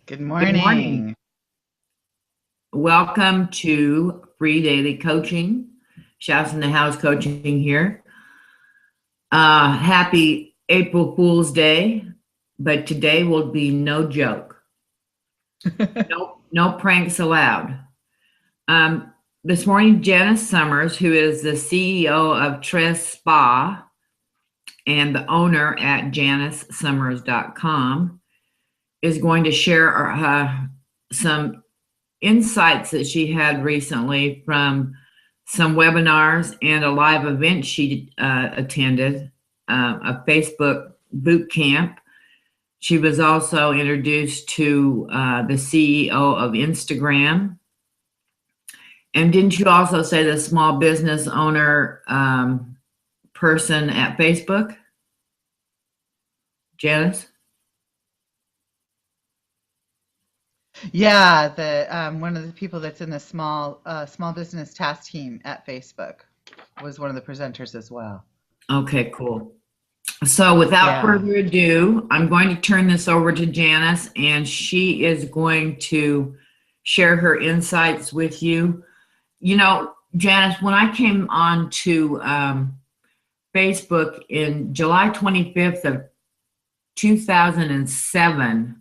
Good Good morning. morning. Welcome to Free Daily Coaching. Shouts in the House Coaching here. Happy April Fool's Day, but today will be no joke. No pranks allowed. Um, this morning, Janice Summers, who is the CEO of Tress Spa and the owner at janicesummers.com, is going to share some insights that she had recently from some webinars and a live event she attended, a Facebook boot camp. She was also introduced to the CEO of Instagram. And didn't you also say the small business owner person at Facebook, Janice? Yeah, the one of the people that's in the small business task team at Facebook was one of the presenters as well. Okay, cool. So without Yeah. further ado, I'm going to turn this over to Janice, and she is going to share her insights with you. You know, Janice, when I came on to Facebook in July 25th of 2007,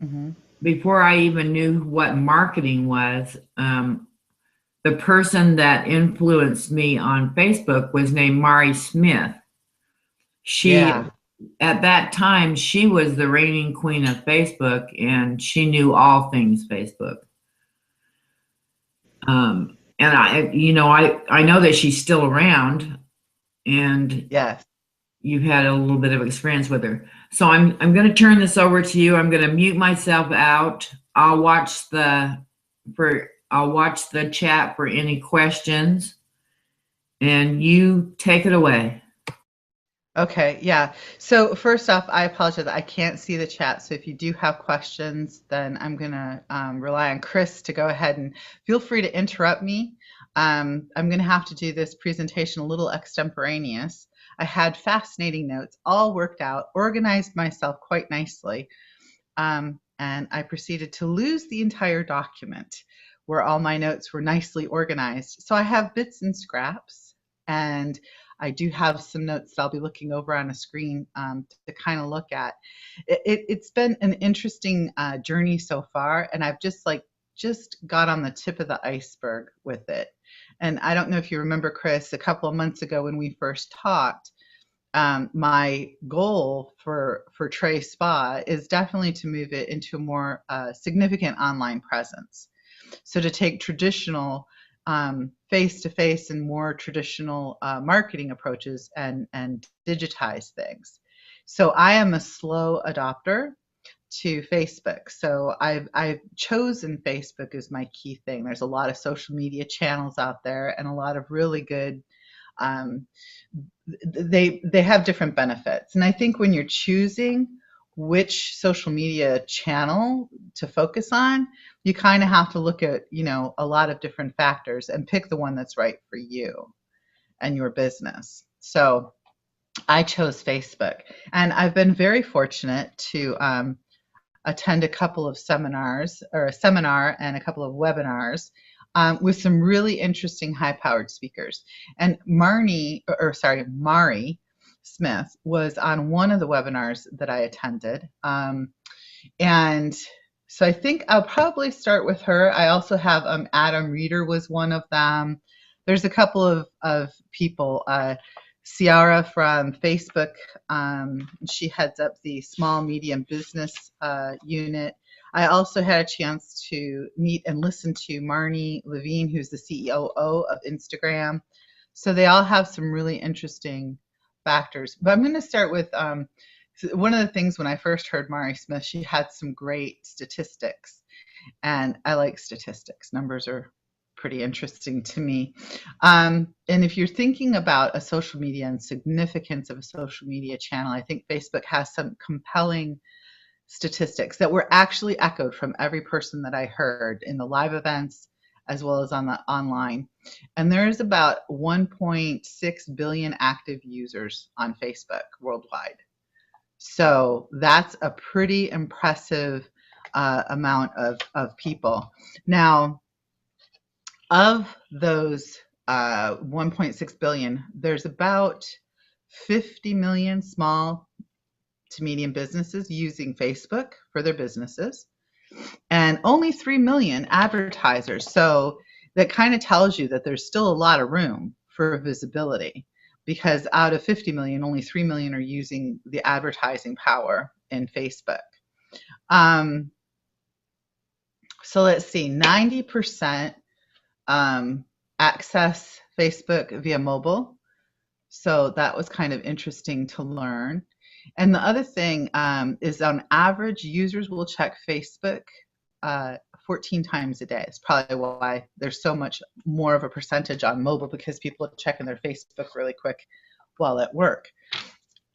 hmm before I even knew what marketing was, the person that influenced me on Facebook was named Mari Smith. She, Yeah. at that time, she was the reigning queen of Facebook, and she knew all things Facebook. And I know that she's still around, and Yes. you've had a little bit of experience with her. So I'm going to turn this over to you. I'm going to mute myself out. I'll watch the chat for any questions, and you take it away. Okay. Yeah. So first off, I apologize. I can't see the chat. So if you do have questions, then I'm gonna rely on Chris to go ahead and feel free to interrupt me. I'm gonna have to do this presentation a little extemporaneous. I had fascinating notes, all worked out, organized myself quite nicely. And I proceeded to lose the entire document where all my notes were nicely organized. So I have bits and scraps, and I do have some notes that I'll be looking over on a screen to kind of look at. It's been an interesting journey so far, and I've just got on the tip of the iceberg with it. And I don't know if you remember, Chris, a couple of months ago when we first talked, my goal for Trey Spa is definitely to move it into a more significant online presence. So to take traditional face-to-face and more traditional marketing approaches and digitize things. So I am a slow adopter to Facebook. So I've chosen Facebook as my key thing. There's a lot of social media channels out there and a lot of really good um, they have different benefits. And I think when you're choosing which social media channel to focus on, you kind of have to look at, a lot of different factors and pick the one that's right for you and your business. So I chose Facebook, and I've been very fortunate to attend a couple of seminars, or a seminar and a couple of webinars with some really interesting high-powered speakers. And Mari Smith was on one of the webinars that I attended. And so I think I'll probably start with her. I also have Adam Reeder was one of them. There's a couple of people. Ciara from Facebook, she heads up the small medium business unit. I also had a chance to meet and listen to Marnie Levine, who's the CEO of Instagram. So they all have some really interesting factors. But I'm going to start with one of the things when I first heard Mari Smith, she had some great statistics. And I like statistics. Numbers are pretty interesting to me. And if you're thinking about a social media and significance of a social media channel, I think Facebook has some compelling statistics that were actually echoed from every person that I heard in the live events as well as on the online. And there's about 1.6 billion active users on Facebook worldwide. So that's a pretty impressive amount of people. Now, of those 1.6 billion, there's about 50 million small to medium businesses using Facebook for their businesses, and only 3 million advertisers. So that kind of tells you that there's still a lot of room for visibility, because out of 50 million, only 3 million are using the advertising power in Facebook. So let's see, 90% access Facebook via mobile. So that was kind of interesting to learn. And the other thing is, on average, users will check Facebook 14 times a day. It's probably why there's so much more of a percentage on mobile, because people are checking their Facebook really quick while at work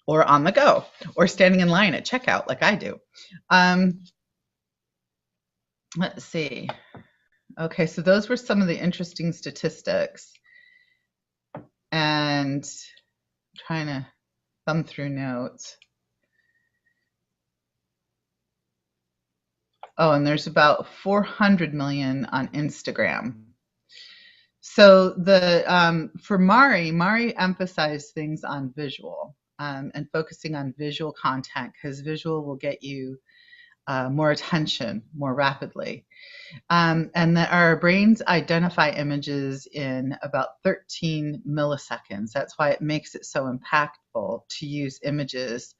or on the go or standing in line at checkout like I do. Let's see. Okay, so those were some of the interesting statistics. And I'm trying to thumb through notes. Oh, and there's about 400 million on Instagram. So the for Mari emphasized things on visual and focusing on visual content, because visual will get you more attention more rapidly. And that our brains identify images in about 13 milliseconds. That's why it makes it so impactful to use images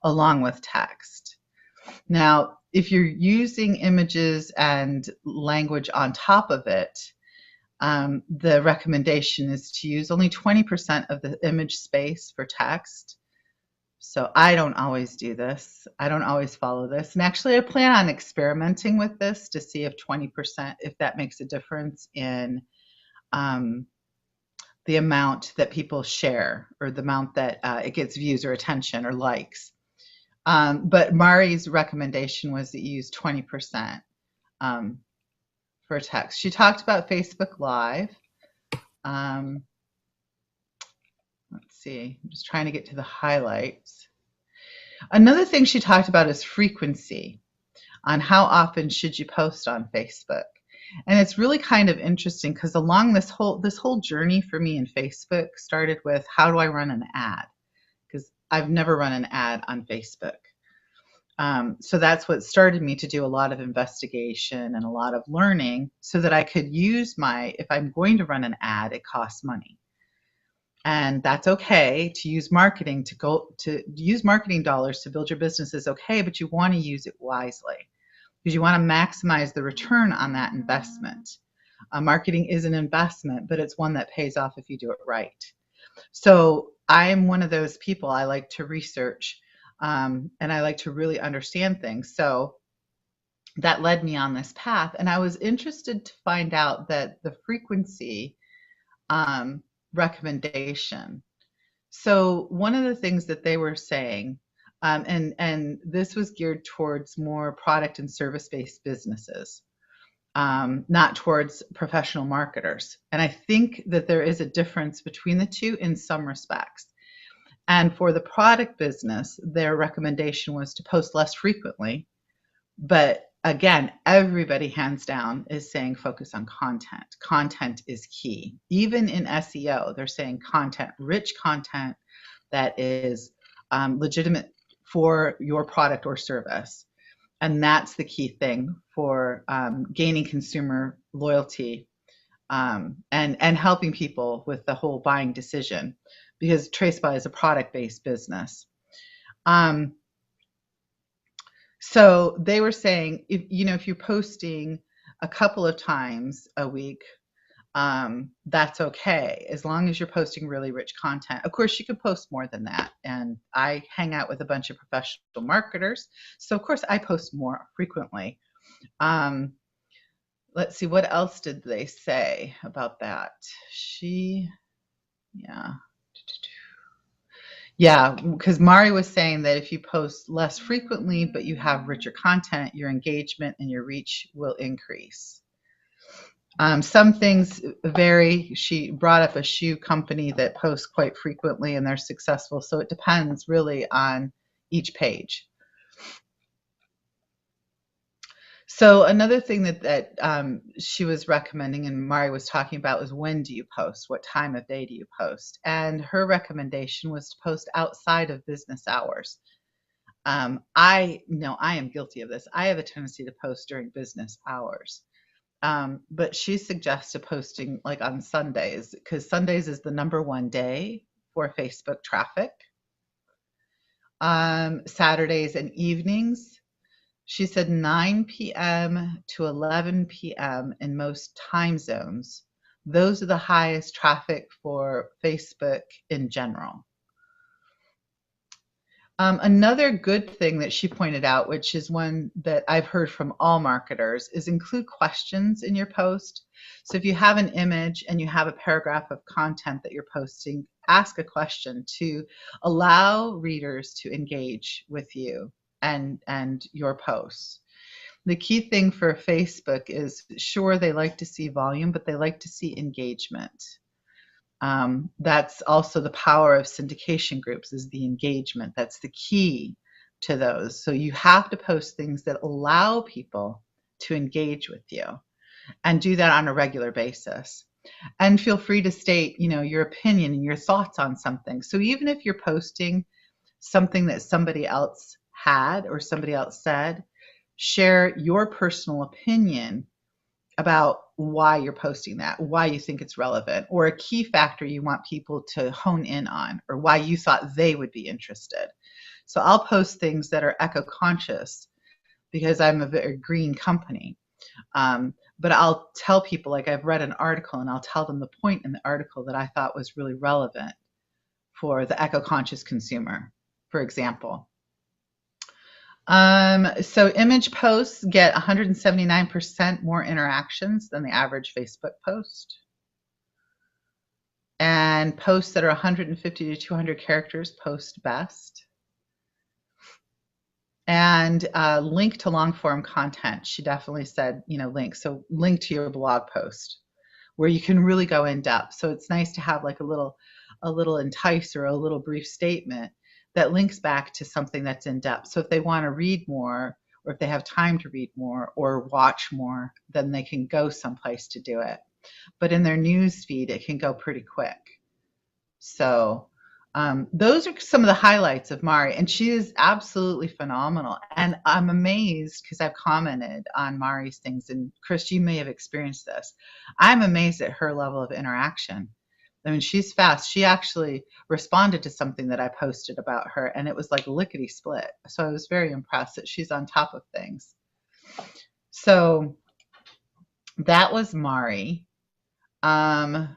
along with text. Now, if you're using images and language on top of it, the recommendation is to use only 20% of the image space for text. So I don't always do this. I don't always follow this. And actually, I plan on experimenting with this to see if 20%, if that makes a difference in the amount that people share, or the amount that it gets views or attention or likes. But Mari's recommendation was that you use 20% for text. She talked about Facebook Live. Let's see, I'm just trying to get to the highlights. Another thing she talked about is frequency, on how often should you post on Facebook. And it's really kind of interesting, because along this whole journey for me in Facebook started with, how do I run an ad? Because I've never run an ad on Facebook. So that's what started me to do a lot of investigation and a lot of learning, so that I could use if I'm going to run an ad, it costs money. And that's okay to use marketing, to use marketing dollars to build your business is okay, but you want to use it wisely, because you want to maximize the return on that investment. Marketing is an investment, but it's one that pays off if you do it right. So I'm one of those people. I like to research, and I like to really understand things. So that led me on this path. And I was interested to find out that the frequency recommendation. So one of the things that they were saying, and this was geared towards more product and service-based businesses, not towards professional marketers. And I think that there is a difference between the two in some respects. And for the product business, their recommendation was to post less frequently. But again, everybody hands down is saying focus on content. Content is key. Even in SEO, they're saying content, rich content that is legitimate for your product or service. And that's the key thing for gaining consumer loyalty and helping people with the whole buying decision, because TraceBuy is a product-based business. So they were saying, if you're posting a couple of times a week, that's okay, as long as you're posting really rich content. Of course, you could post more than that. And I hang out with a bunch of professional marketers, so of course I post more frequently. Let's see, what else did they say about that? Yeah, because Mari was saying that if you post less frequently, but you have richer content, your engagement and your reach will increase. Some things vary. She brought up a shoe company that posts quite frequently and they're successful. So it depends really on each page. So another thing that she was recommending and Mari was talking about was, when do you post? What time of day do you post? And her recommendation was to post outside of business hours. I know I am guilty of this. I have a tendency to post during business hours. But she suggested posting like on Sundays, because Sundays is the number one day for Facebook traffic. Saturdays and evenings. She said 9 p.m. to 11 p.m. in most time zones. Those are the highest traffic for Facebook in general. Another good thing that she pointed out, which is one that I've heard from all marketers, is include questions in your post. So if you have an image and you have a paragraph of content that you're posting, ask a question to allow readers to engage with you and your posts. The key thing for Facebook is, sure, they like to see volume, but they like to see engagement. That's also the power of syndication groups, is the engagement. That's the key to those. So you have to post things that allow people to engage with you, and do that on a regular basis. And feel free to state, your opinion and your thoughts on something. So even if you're posting something that somebody else had or somebody else said, share your personal opinion about why you're posting that, why you think it's relevant, or a key factor you want people to hone in on, or why you thought they would be interested. So I'll post things that are eco-conscious because I'm a very green company. But I'll tell people, like, I've read an article and I'll tell them the point in the article that I thought was really relevant for the eco-conscious consumer, for example. So image posts get 179% more interactions than the average Facebook post. And posts that are 150 to 200 characters post best. And link to long form content. She definitely said, link. So link to your blog post where you can really go in depth. So it's nice to have like a little entice or a little brief statement that links back to something that's in depth. So if they want to read more, or if they have time to read more or watch more, then they can go someplace to do it. But in their news feed, it can go pretty quick. So those are some of the highlights of Mari, and she is absolutely phenomenal. And I'm amazed, because I've commented on Mari's things, and Chris, you may have experienced this. I'm amazed at her level of interaction. I mean, she's fast. She actually responded to something that I posted about her, and it was like lickety split. So I was very impressed that she's on top of things. So that was Mari. And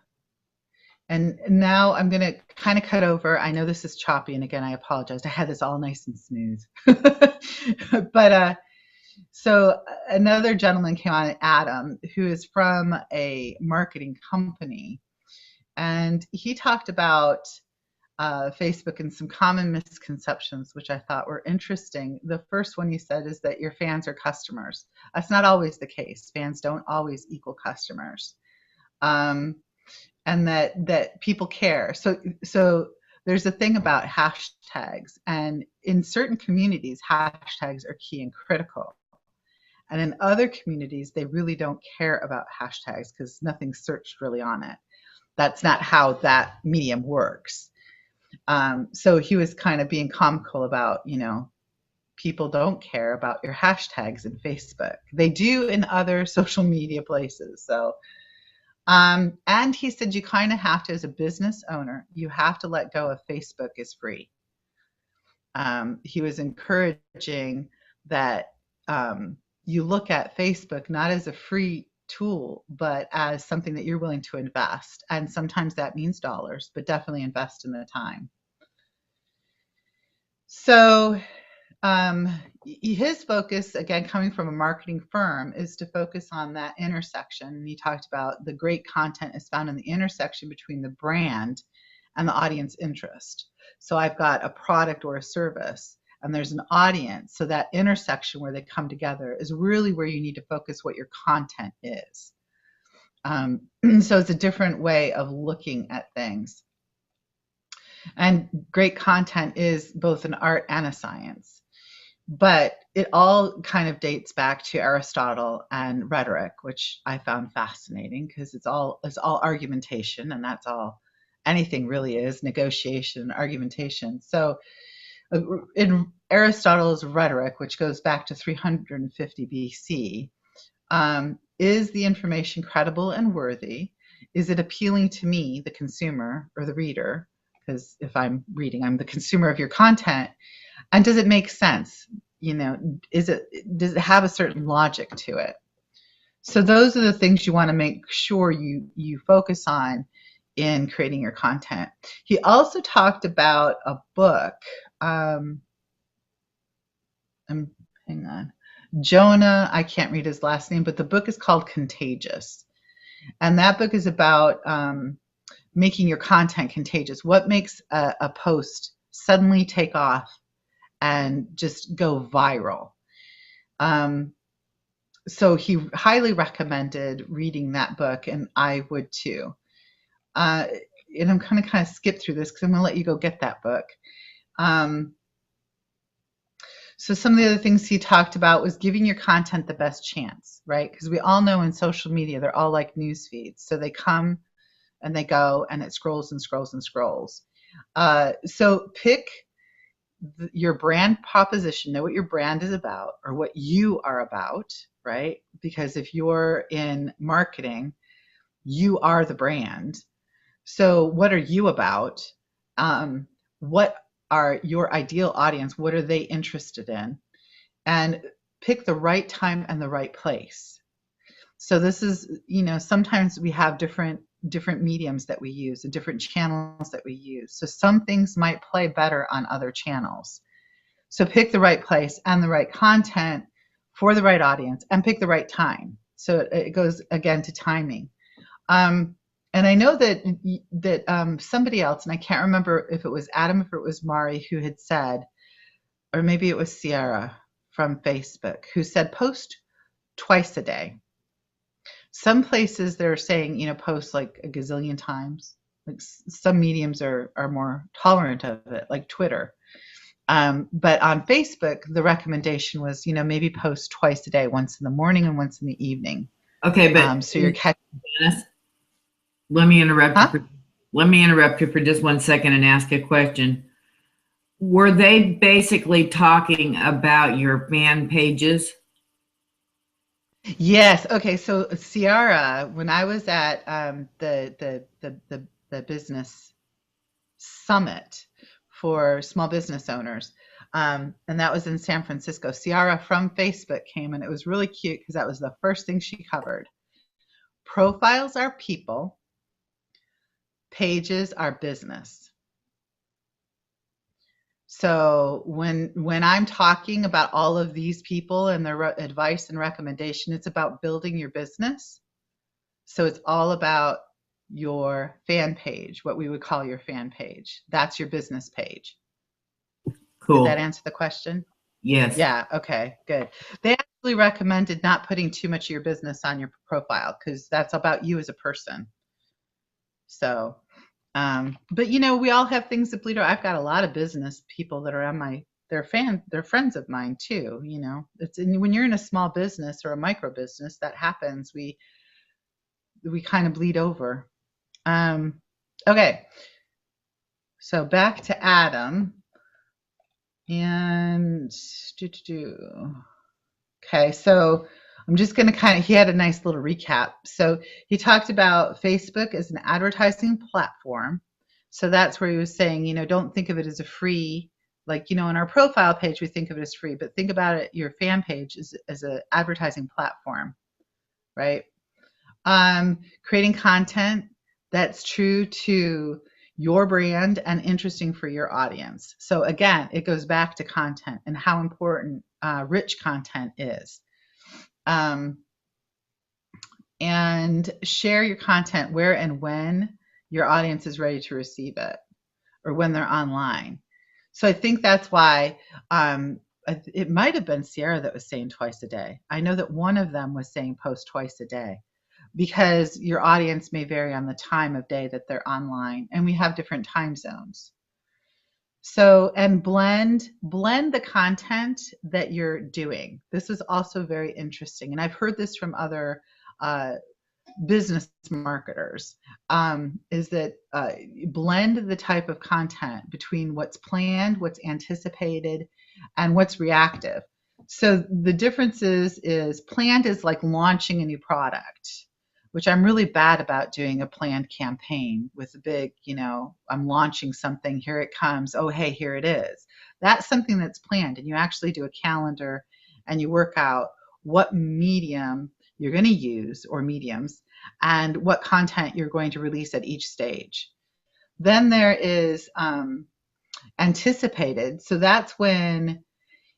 now I'm going to kind of cut over. I know this is choppy, and again, I apologize. I had this all nice and smooth. But so another gentleman came on, Adam, who is from a marketing company, and he talked about Facebook and some common misconceptions, which I thought were interesting. The first one he said is that your fans are customers. That's not always the case. Fans don't always equal customers. And that people care. So there's a thing about hashtags, and in certain communities, hashtags are key and critical. And in other communities, they really don't care about hashtags because nothing's searched really on it. That's not how that medium works. So he was kind of being comical about, people don't care about your hashtags in Facebook. They do in other social media places. So and he said you kind of have to, as a business owner, you have to let go of Facebook is free. He was encouraging that you look at Facebook not as a free tool, but as something that you're willing to invest. And sometimes that means dollars, but definitely invest in the time. So his focus, again, coming from a marketing firm, is to focus on that intersection. And he talked about the great content is found in the intersection between the brand and the audience interest. So I've got a product or a service, and there's an audience. So that intersection where they come together is really where you need to focus what your content is. So it's a different way of looking at things. And great content is both an art and a science. But it all kind of dates back to Aristotle and rhetoric, which I found fascinating because it's all argumentation, and that's all anything really is, negotiation and argumentation. So in Aristotle's rhetoric, which goes back to 350 BC, is the information credible and worthy? Is it appealing to me, the consumer or the reader? Because if I'm reading, I'm the consumer of your content. And does it make sense? Does it have a certain logic to it? So those are the things you want to make sure you focus on in creating your content. He also talked about a book. Hang on. Jonah, I can't read his last name, but the book is called Contagious. And that book is about making your content contagious. What makes a post suddenly take off and just go viral? So he highly recommended reading that book, and I would too. And I'm going to kind of skip through this because I'm going to let you go get that book. So some of the other things he talked about was giving your content the best chance, right? Because we all know in social media, they're all like news feeds. So they come and they go, and it scrolls and scrolls and scrolls. So pick your brand proposition, know what your brand is about or what you are about, right? Because if you're in marketing, you are the brand. So what are you about? What are your ideal audience? What are they interested in? And pick the right time and the right place. So this is, sometimes we have different mediums that we use and different channels that we use. So some things might play better on other channels. So pick the right place and the right content for the right audience, and pick the right time. So it goes again to timing. And I know that somebody else, and I can't remember if it was Adam, if it was Mari, who had said, or maybe it was Sierra from Facebook, who said post twice a day. Some places they're saying, post like a gazillion times. Like some mediums are more tolerant of it, like Twitter. But on Facebook, the recommendation was, maybe post twice a day, once in the morning and once in the evening. Okay, but so you're catching. Janice, let me interrupt you. Let me interrupt you for just 1 second and ask a question. Were they basically talking about your fan pages? Yes. Okay. So Ciara, when I was at the business summit for small business owners, and that was in San Francisco, Ciara from Facebook came, and it was really cute because that was the first thing she covered. Profiles are people, pages are business. So when I'm talking about all of these people and their advice and recommendation, it's about building your business. So it's all about your fan page, what we would call your fan page. That's your business page. Cool. Did that answer the question? Yes. Yeah. Okay, good. They actually recommended not putting too much of your business on your profile because that's about you as a person. So but we all have things that bleed out. I've got a lot of business people that are on they're friends of mine too. It's when you're in a small business or a micro business, that happens. We kind of bleed over. Okay. So back to Adam. And okay, so I'm just going to he had a nice little recap. So he talked about Facebook as an advertising platform. So that's where he was saying, don't think of it as a free, like, in our profile page, we think of it as free, but think about it, your fan page as an advertising platform, right? Creating content that's true to your brand and interesting for your audience. So again, it goes back to content and how important rich content is. And share your content where and when your audience is ready to receive it or when they're online. So I think that's why it might have been Sierra that was saying twice a day. I know that one of them was saying post twice a day because your audience may vary on the time of day that they're online, and we have different time zones. So, and blend the content that you're doing. This is also very interesting, and I've heard this from other uh, business marketers. Is that blend the type of content between what's planned, what's anticipated, and what's reactive. So the difference is planned is like launching a new product, which I'm really bad about doing a planned campaign with a big, I'm launching something, here it comes, oh, hey, here it is. That's something that's planned, and you actually do a calendar and you work out what medium you're going to use or mediums and what content you're going to release at each stage. Then there is anticipated. So that's when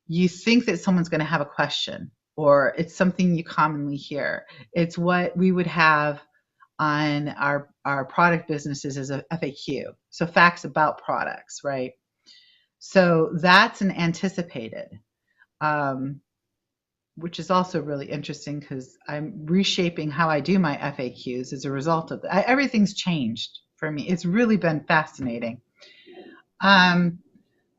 you think that someone's going to have a question or it's something you commonly hear. It's what we would have on our product businesses as a FAQ. So facts about products, right? So that's an anticipated, which is also really interesting because I'm reshaping how I do my FAQs as a result of that. Everything's changed for me. It's really been fascinating. Um,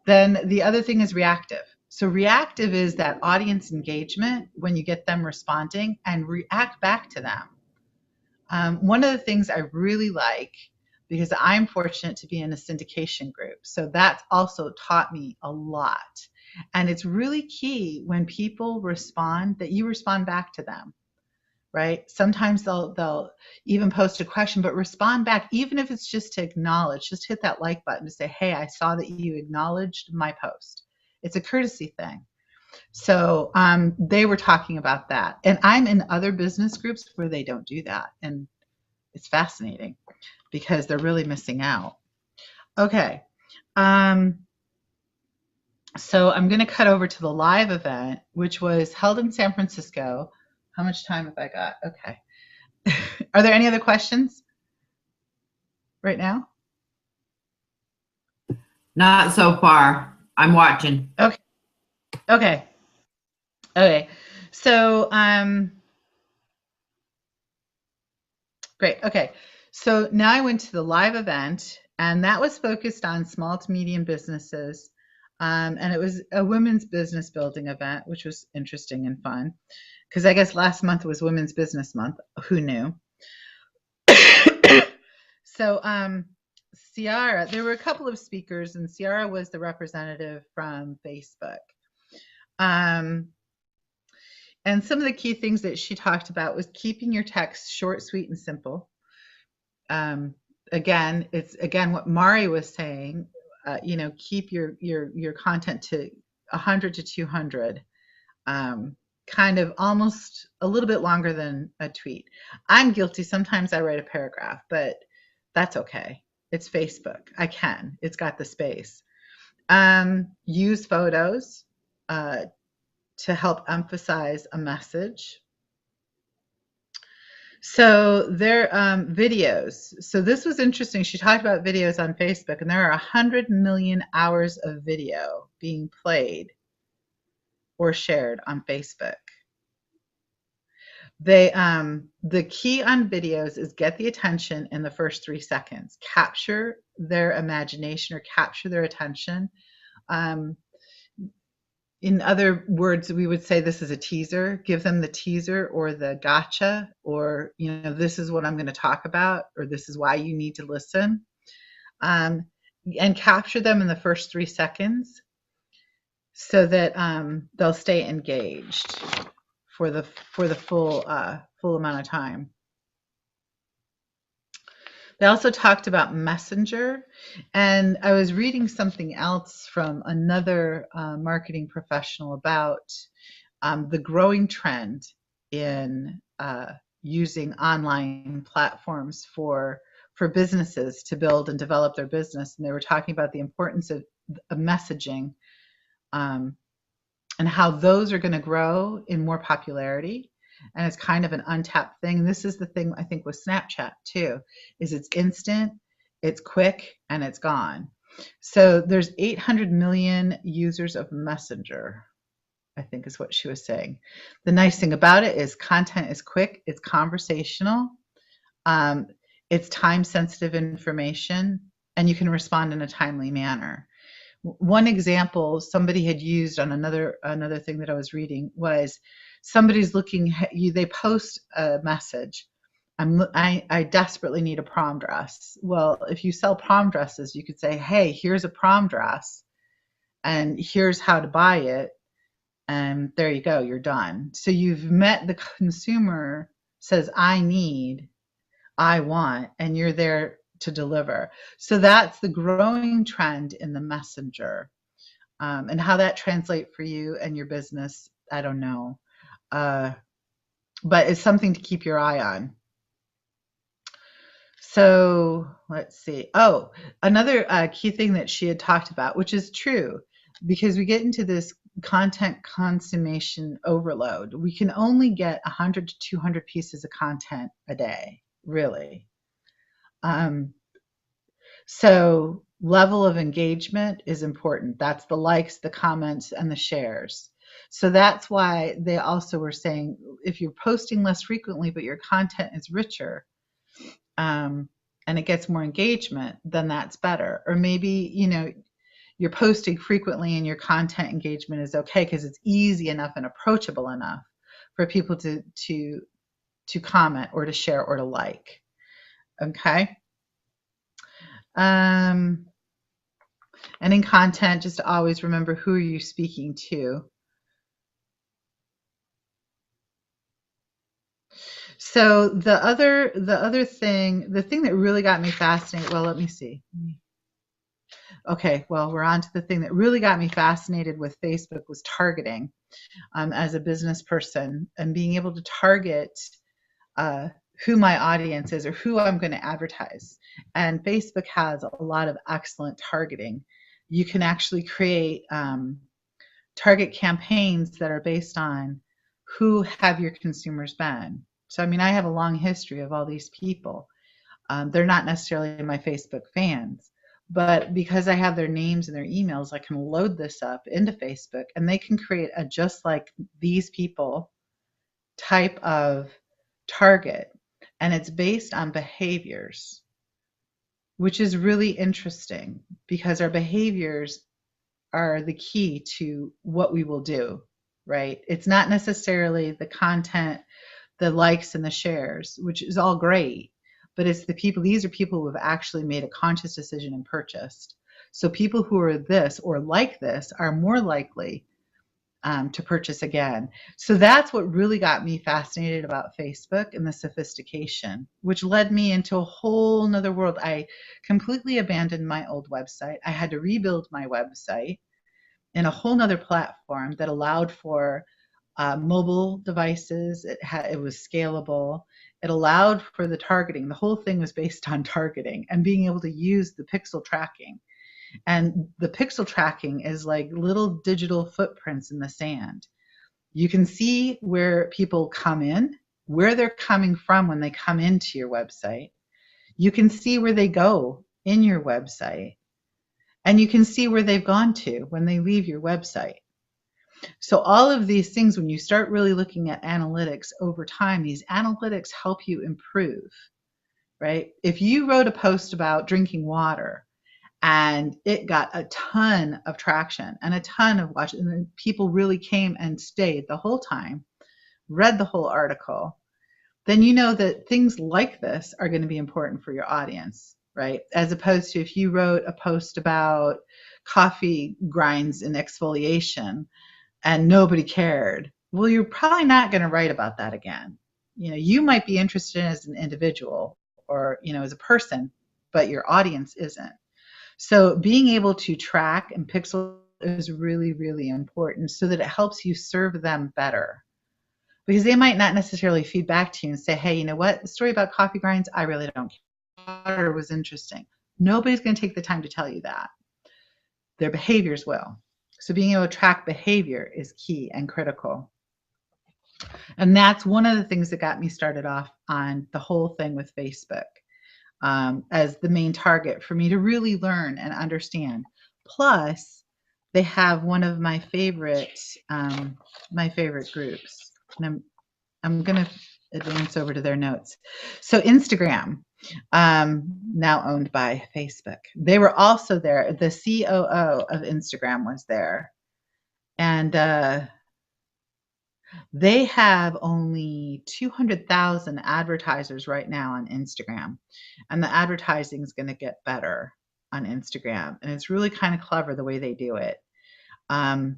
then the other thing is reactive. So reactive is that audience engagement when you get them responding and react back to them. One of the things I really like, because I'm fortunate to be in a syndication group, so that's also taught me a lot. And it's really key when people respond that you respond back to them, right? Sometimes they'll even post a question, but respond back, even if it's just to acknowledge, just hit that like button to say, hey, I saw that you acknowledged my post. It's a courtesy thing. So they were talking about that. And I'm in other business groups where they don't do that. And it's fascinating because they're really missing out. Okay. So I'm going to cut over to the live event, which was held in San Francisco. How much time have I got? Okay. Are there any other questions right now? Not so far. I'm watching. Okay. Okay. Okay. So, great. Okay. So now I went to the live event, and that was focused on small to medium businesses. And it was a women's business building event, which was interesting and fun because I guess last month was Women's Business Month. Who knew? So, Ciara, there were a couple of speakers, and Ciara was the representative from Facebook. And some of the key things that she talked about was keeping your text short, sweet, and simple. Again, it's what Mari was saying. Keep your content to 100 to 200. Kind of almost a little bit longer than a tweet. I'm guilty. Sometimes I write a paragraph, but that's okay. It's Facebook. I can. It's got the space. Use photos to help emphasize a message. So their videos. So this was interesting. She talked about videos on Facebook, and there are 100 million hours of video being played or shared on Facebook. The key on videos is get the attention in the first 3 seconds. Capture their imagination or capture their attention. In other words, we would say this is a teaser. Give them the teaser or the gotcha, or this is what I'm going to talk about, or this is why you need to listen, and capture them in the first 3 seconds so that they'll stay engaged for the full amount of time. They also talked about Messenger, and I was reading something else from another marketing professional about the growing trend in using online platforms for businesses to build and develop their business. And they were talking about the importance of messaging and how those are going to grow in more popularity. And it's kind of an untapped thing. This is the thing I think with Snapchat too, is it's instant, it's quick, and it's gone. So there's 800 million users of Messenger, I think is what she was saying. The nice thing about it is content is quick, it's conversational, it's time-sensitive information, and you can respond in a timely manner. One example somebody had used on another thing that I was reading was somebody's looking they post a message. I desperately need a prom dress. Well, if you sell prom dresses, you could say, hey, here's a prom dress and here's how to buy it. And there you go, you're done. So you've met the consumer says, I need, I want, and you're there to deliver. So that's the growing trend in the messenger. And how that translates for you and your business, I don't know. Uh, but it's something to keep your eye on. So let's see. Oh, another key thing that she had talked about, which is true, because we get into this content consummation overload. We can only get 100 to 200 pieces of content a day, really. So level of engagement is important. That's the likes, the comments, and the shares. So that's why they also were saying if you're posting less frequently, but your content is richer, and it gets more engagement, then that's better. Or maybe, you're posting frequently and your content engagement is okay because it's easy enough and approachable enough for people to comment or to share or to like. Okay. And in content, just always remember who are you speaking to. So the thing that really got me fascinated, well, let me see. Okay, well, we're on to the thing that really got me fascinated with Facebook was targeting, as a business person and being able to target who my audience is or who I'm going to advertise. And Facebook has a lot of excellent targeting. You can actually create target campaigns that are based on who have your consumers been. So, I mean, I have a long history of all these people. They're not necessarily my Facebook fans, but because I have their names and their emails, I can load this up into Facebook and they can create a just like these people type of target. And it's based on behaviors, which is really interesting because our behaviors are the key to what we will do, right? It's not necessarily the content, the likes and the shares, which is all great, but it's the people, these are people who have actually made a conscious decision and purchased. So people who are this or like this are more likely to purchase again. So that's what really got me fascinated about Facebook and the sophistication, which led me into a whole nother world. I completely abandoned my old website. I had to rebuild my website in a whole nother platform that allowed for mobile devices. It was scalable. It allowed for the targeting. The whole thing was based on targeting and being able to use the pixel tracking. And the pixel tracking is like little digital footprints in the sand. You can see where people come in, where they're coming from when they come into your website. You can see where they go in your website. And you can see where they've gone to when they leave your website. So all of these things, when you start really looking at analytics over time, these analytics help you improve, right? If you wrote a post about drinking water and it got a ton of traction and a ton of watch, and people really came and stayed the whole time, read the whole article, then you know that things like this are going to be important for your audience, right? As opposed to if you wrote a post about coffee grinds and exfoliation and nobody cared, well, you're probably not going to write about that again. You might be interested as an individual or, as a person, but your audience isn't. So being able to track and pixel is really, really important so that it helps you serve them better. Because they might not necessarily feed back to you and say, hey, you know what? The story about coffee grinds, I really don't care. It was interesting. Nobody's going to take the time to tell you that. Their behaviors will. So being able to track behavior is key and critical. And that's one of the things that got me started off on the whole thing with Facebook. As the main target for me to really learn and understand. Plus, they have one of my favorite groups. And I'm gonna advance over to their notes. So Instagram, now owned by Facebook. They were also there. The COO of Instagram was there. And they have only 200,000 advertisers right now on Instagram. And the advertising is going to get better on Instagram. And it's really kind of clever the way they do it. And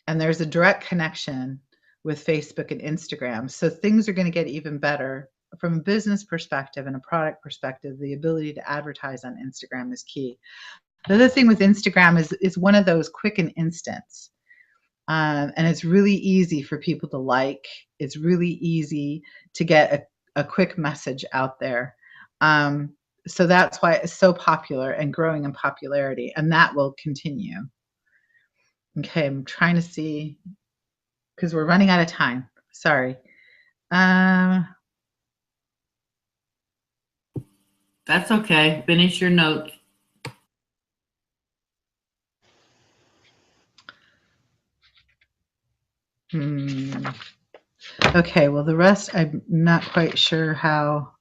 there's a direct connection with Facebook and Instagram. So things are going to get even better from a business perspective and a product perspective. The ability to advertise on Instagram is key. The other thing with Instagram is one of those quick and instants. And it's really easy for people to like. It's really easy to get a quick message out there. So that's why it's so popular and growing in popularity, and that will continue. Okay, I'm trying to see because we're running out of time. Sorry. That's okay. Finish your notes. Okay, well, the rest I'm not quite sure how.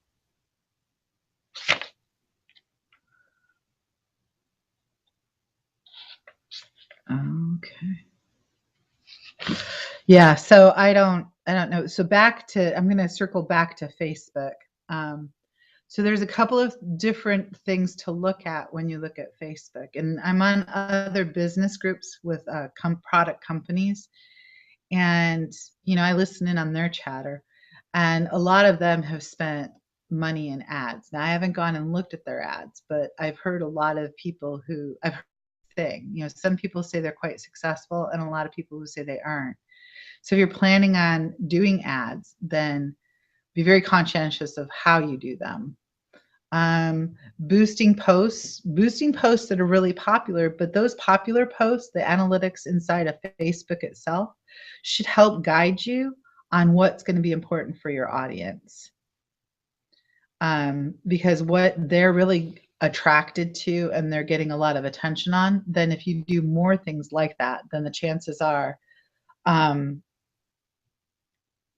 Okay. Yeah, so I don't know. So I'm going to circle back to Facebook. So there's a couple of different things to look at when you look at Facebook. And I'm on other business groups with product companies. And, I listen in on their chatter. And a lot of them have spent money in ads. Now, I haven't gone and looked at their ads, but I've heard a lot of people I've heard the thing. Some people say they're quite successful and a lot of people who say they aren't. So if you're planning on doing ads, then be very conscientious of how you do them. Boosting posts that are really popular, but those popular posts, the analytics inside of Facebook itself should help guide you on what's going to be important for your audience. Because what they're really attracted to and they're getting a lot of attention on, then if you do more things like that, then the chances are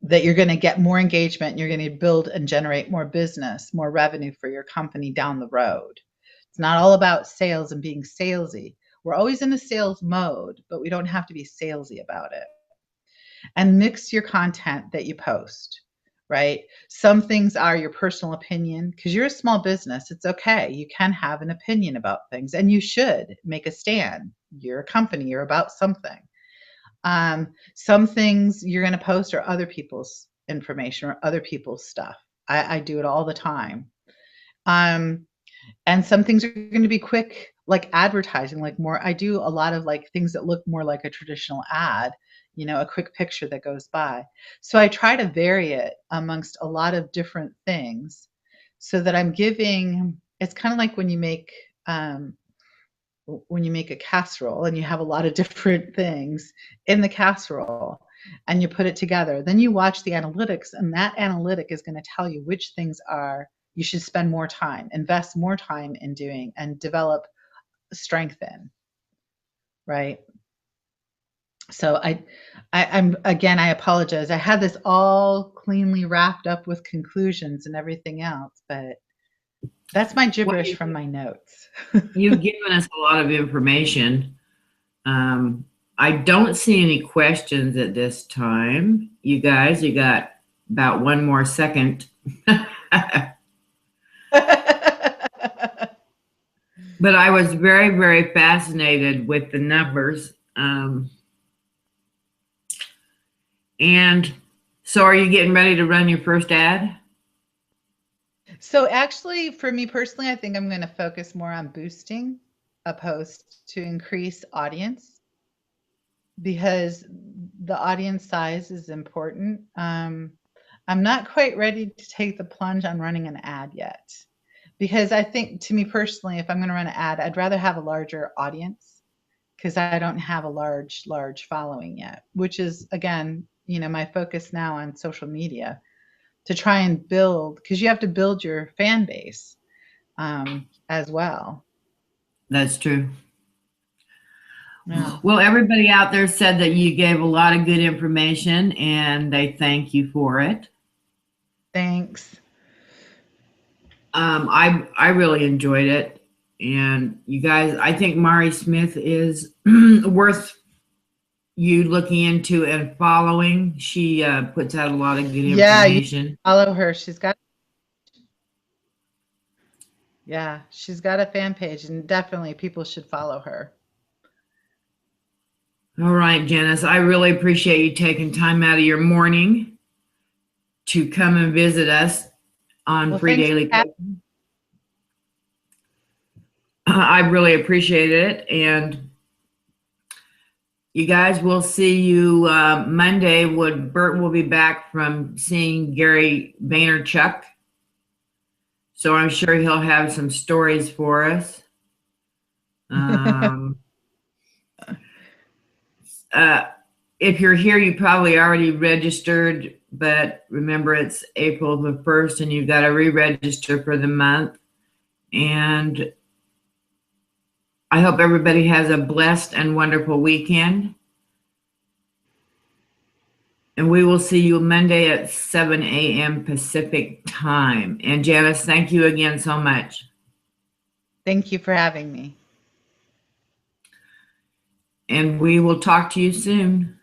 that you're going to get more engagement and you're going to build and generate more business, more revenue for your company down the road. It's not all about sales and being salesy. We're always in a sales mode, but we don't have to be salesy about it. And mix your content that you post, right? Some things are your personal opinion because you're a small business. It's okay. You can have an opinion about things and you should make a stand. You're a company, you're about something. Some things you're going to post are other people's information or other people's stuff. I do it all the time. And some things are going to be quick, like advertising, like more. I do a lot of like things that look more like a traditional ad, a quick picture that goes by. So I try to vary it amongst a lot of different things so that it's kind of like when you make a casserole and you have a lot of different things in the casserole and you put it together, then you watch the analytics and that analytic is going to tell you which things you should spend more time, invest more time in doing and develop strength in, right? So I'm again, I apologize. I had this all cleanly wrapped up with conclusions and everything else, but that's my gibberish from my notes. You've given us a lot of information. I don't see any questions at this time. You guys, you got about one more second. But I was very, very fascinated with the numbers. And so are you getting ready to run your first ad? So actually, for me personally, I think I'm going to focus more on boosting a post to increase audience because the audience size is important. I'm not quite ready to take the plunge on running an ad yet because I think, to me personally, if I'm going to run an ad, I'd rather have a larger audience because I don't have a large following yet, which is, again, my focus now on social media to try and build, because you have to build your fan base as well. That's true. Yeah. Well, everybody out there said that you gave a lot of good information and they thank you for it. Thanks. I really enjoyed it, and you guys, I think Mari Smith is worth you looking into and following. She puts out a lot of good Yeah, you information. follow her. She's got a fan page, and definitely people should follow her. All right, Janice, I really appreciate you taking time out of your morning to come and visit us on Well, Free thanks for Daily having Coaching. I really appreciate it. And you guys, will see you Monday. Bert will be back from seeing Gary Vaynerchuk. So I'm sure he'll have some stories for us. If you're here, you probably already registered, but remember it's April the 1st and you've got to re-register for the month. And I hope everybody has a blessed and wonderful weekend. And we will see you Monday at 7 a.m. Pacific time. And Janice, thank you again so much. Thank you for having me. And we will talk to you soon.